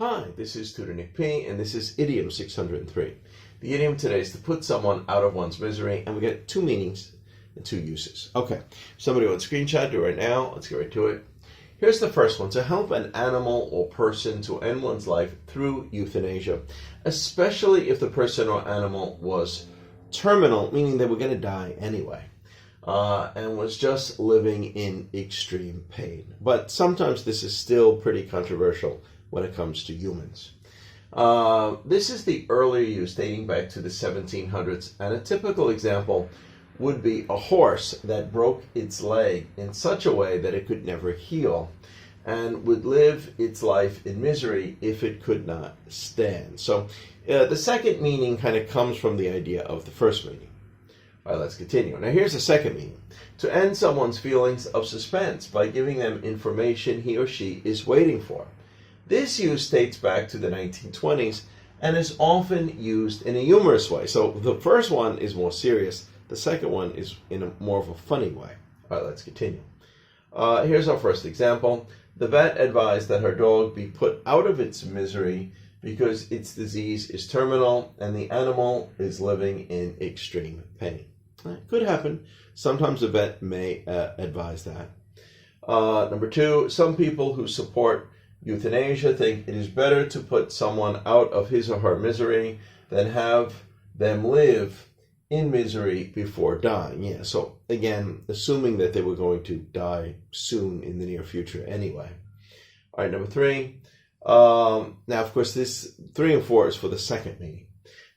Hi, this is Tutor Nick P, and this is Idiom 603. The idiom today is to put someone out of one's misery, and we get two meanings and two uses. Okay, somebody want to screenshot, do it right now. Let's get right to it. Here's the first one: to help an animal or person to end one's life through euthanasia, especially if the person or animal was terminal, meaning they were going to die anyway, and was just living in extreme pain. But sometimes this is still pretty controversial when it comes to humans. This is the earlier use dating back to the 1700s, and a typical example would be a horse that broke its leg in such a way that it could never heal and would live its life in misery if it could not stand. So the second meaning kind of comes from the idea of the first meaning. All right, let's continue. Now here's the second meaning: to end someone's feelings of suspense by giving them information he or she is waiting for. This use dates back to the 1920s and is often used in a humorous way. So the first one is more serious. The second one is in a more of a funny way. All right, let's continue. Here's our first example. The vet advised that her dog be put out of its misery because its disease is terminal and the animal is living in extreme pain. Could happen. Sometimes a vet may advise that. Number two, some people who support euthanasia think it is better to put someone out of his or her misery than have them live in misery before dying. Yeah, so again, assuming that they were going to die soon in the near future anyway. All right, number three. Now, of course, this 3 and 4 is for the second meaning.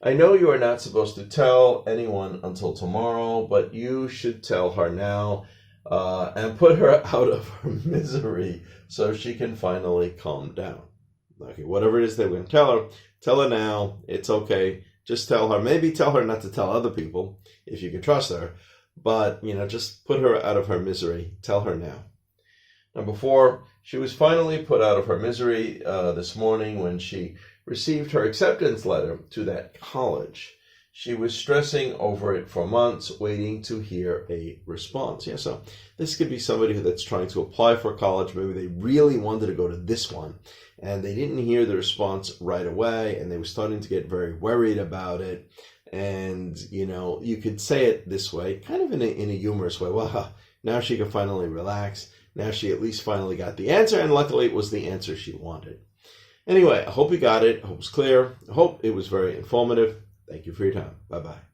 I know you are not supposed to tell anyone until tomorrow, but you should tell her now and put her out of her misery so she can finally calm down. Okay, whatever it is they were going to tell her now. It's okay. Just tell her. Maybe tell her not to tell other people if you can trust her, but, just put her out of her misery. Tell her now. Number 4, she was finally put out of her misery this morning when she received her acceptance letter to that college. She was stressing over it for months, waiting to hear a response. Yeah, so this could be somebody that's trying to apply for college. Maybe they really wanted to go to this one, and they didn't hear the response right away, and they were starting to get very worried about it. And, you could say it this way, kind of in a humorous way. Well, now she can finally relax. Now she at least finally got the answer, and luckily it was the answer she wanted. Anyway, I hope you got it. I hope it was clear. I hope it was very informative. Thank you for your time. Bye-bye.